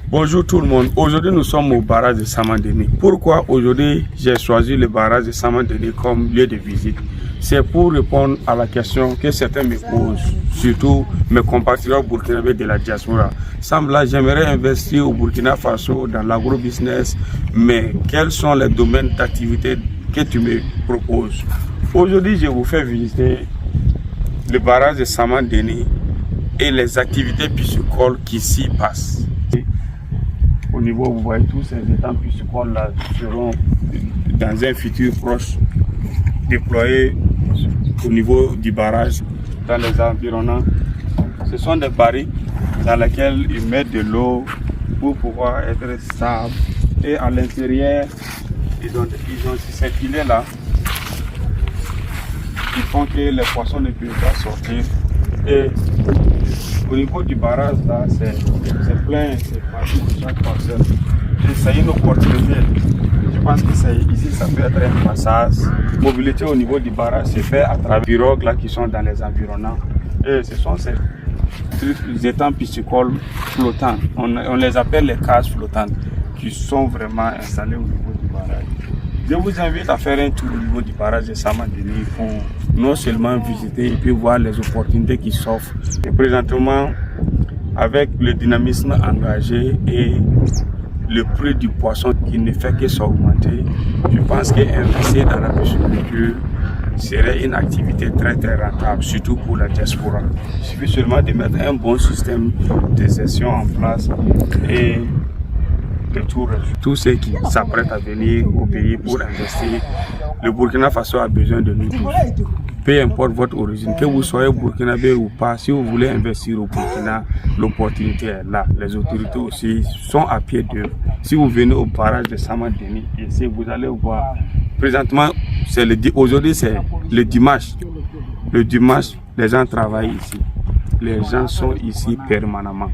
Bonjour tout le monde, aujourd'hui nous sommes au barrage de Saman-Denis. Pourquoi aujourd'hui j'ai choisi le barrage de Saman-Denis comme lieu de visite? C'est pour répondre à la question que certains me posent, surtout mes compatriotes burkinabés de la diaspora. Là, j'aimerais investir au Burkina Faso dans l'agro-business, mais quels sont les domaines d'activité que tu me proposes? Aujourd'hui, je vous fais visiter le barrage de Saman-Denis et les activités piscicoles qui s'y passent. Au niveau, vous voyez tous ces étangs piscicoles là seront dans un futur proche déployés au niveau du barrage dans les environnants. Ce sont des barils dans lesquels ils mettent de l'eau pour pouvoir être stable. Et à l'intérieur, ils ont ces filets là qui font que les poissons ne peuvent pas sortir. Et au niveau du barrage là, c'est plein, c'est parti de chaque parcelle. Et c'est une opportunité. Je pense que ici, ça peut être un passage. Mobilité au niveau du barrage c'est fait à travers les pirogues là qui sont dans les environnants. Et ce sont ces étangs piscicoles flottants. On les appelle les cases flottantes qui sont vraiment installés au niveau du barrage. Je vous invite à faire un tour au niveau du barrage de Saman-Denis pour non seulement visiter et puis voir les opportunités qui s'offrent. Et présentement, avec le dynamisme engagé et le prix du poisson qui ne fait que s'augmenter, je pense qu'investir dans la pisciculture serait une activité très rentable, surtout pour la diaspora. Il suffit seulement de mettre un bon système de gestion en place et tous ceux qui s'apprêtent à venir au pays pour investir. Le Burkina Faso a besoin de nous tous. Peu importe votre origine, que vous soyez burkinabé ou pas, si vous voulez investir au Burkina, l'opportunité est là. Les autorités aussi sont à pied d'œuvre. Si vous venez au barrage de Saman-Denis, ici vous allez voir. Présentement, aujourd'hui c'est le dimanche. Le dimanche, les gens travaillent ici. Les gens sont ici permanemment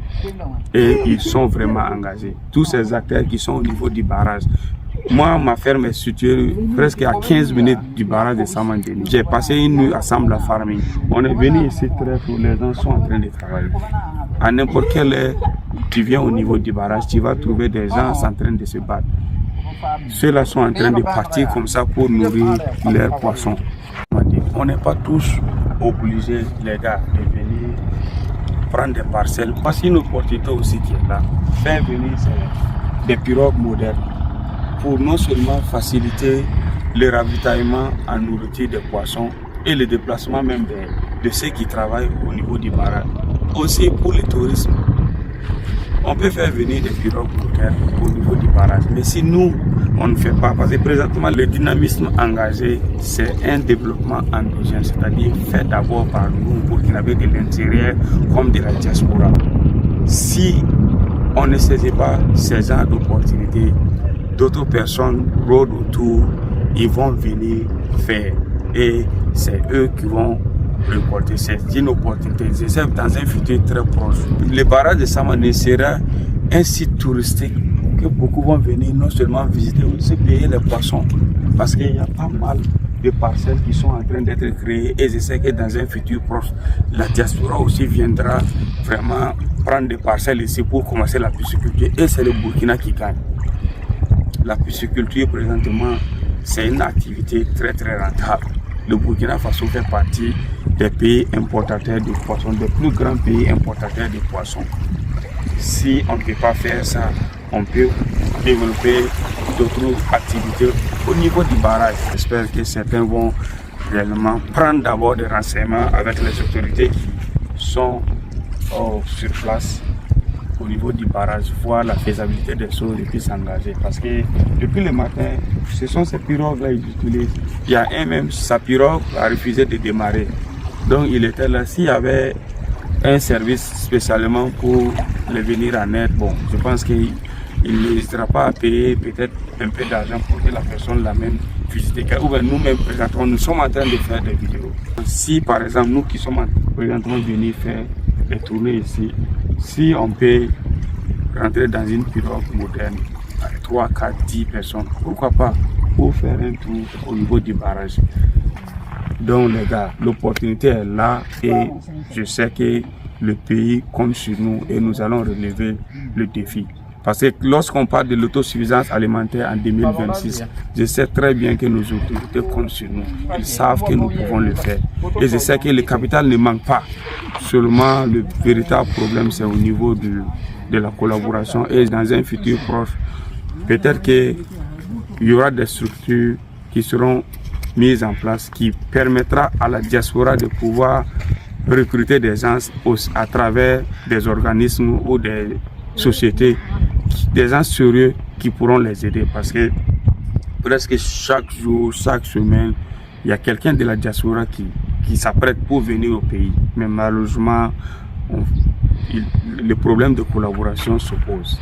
et ils sont vraiment engagés. Tous ces acteurs qui sont au niveau du barrage. Moi, ma ferme est située presque à 15 minutes du barrage de Saman-Denis. J'ai passé une nuit à Sambla Farming. On est venu ici très tôt, les gens sont en train de travailler. À n'importe quelle heure, tu viens au niveau du barrage, tu vas trouver des gens en train de se battre. Ceux-là sont en train de partir comme ça pour nourrir leurs poissons. On n'est pas tous obligés, les gars, de venir prendre des parcelles. Voici une opportunité aussi qui est là. Faire venir des pirogues modernes pour non seulement faciliter le ravitaillement en nourriture des poissons et le déplacement même de ceux qui travaillent au niveau du barrage. Aussi pour le tourisme. On peut faire venir des pirogues modernes au niveau du barrage. Mais si nous, on ne fait pas, parce que présentement, le dynamisme engagé, c'est un développement endogène, c'est-à-dire fait d'abord par nous, Burkinabés de l'intérieur comme de la diaspora. Si on ne saisit pas ces genres d'opportunités, d'autres personnes rôdent autour, ils vont venir faire. Et c'est eux qui vont récolter. C'est une opportunité. C'est dans un futur très proche. Le barrage de Saman-Denis sera un site touristique que beaucoup vont venir non seulement visiter, mais aussi payer les poissons. Parce qu'il y a pas mal de parcelles qui sont en train d'être créées et je sais que dans un futur proche, la diaspora aussi viendra vraiment prendre des parcelles ici pour commencer la pisciculture et c'est le Burkina qui gagne. La pisciculture présentement, c'est une activité très rentable. Le Burkina Faso fait partie des pays importateurs de poissons, des plus grands pays importateurs de poissons. Si on ne peut pas faire ça, on peut développer d'autres activités au niveau du barrage. J'espère que certains vont réellement prendre d'abord des renseignements avec les autorités qui sont sur place au niveau du barrage, voir la faisabilité des choses et puis s'engager. Parce que depuis le matin, ce sont ces pirogues-là qu'ils utilisent. Il y a un même, sa pirogue a refusé de démarrer. Donc il était là. S'il y avait un service spécialement pour les venir en aide, bon, je pense qu'il n'hésitera pas à payer peut-être un peu d'argent pour que la personne l'amène visiter. Ou bien nous-mêmes, présentement, nous sommes en train de faire des vidéos. Si par exemple, nous qui sommes présentement venus faire des tournées ici, si on peut rentrer dans une pirogue moderne avec 3, 4, 10 personnes, pourquoi pas pour faire un tour au niveau du barrage. Donc les gars, l'opportunité est là et je sais que le pays compte sur nous et nous allons relever le défi. Parce que lorsqu'on parle de l'autosuffisance alimentaire en 2026, je sais très bien que nos autorités comptent sur nous. Ils savent que nous pouvons le faire. Et je sais que le capital ne manque pas. Seulement, le véritable problème, c'est au niveau de la collaboration. Et dans un futur proche, peut-être qu'il y aura des structures qui seront mises en place, qui permettra à la diaspora de pouvoir recruter des gens à travers des organismes ou des sociétés, des gens sérieux qui pourront les aider, parce que presque chaque jour, chaque semaine, il y a quelqu'un de la diaspora qui s'apprête pour venir au pays. Mais malheureusement, le problème de collaboration se pose.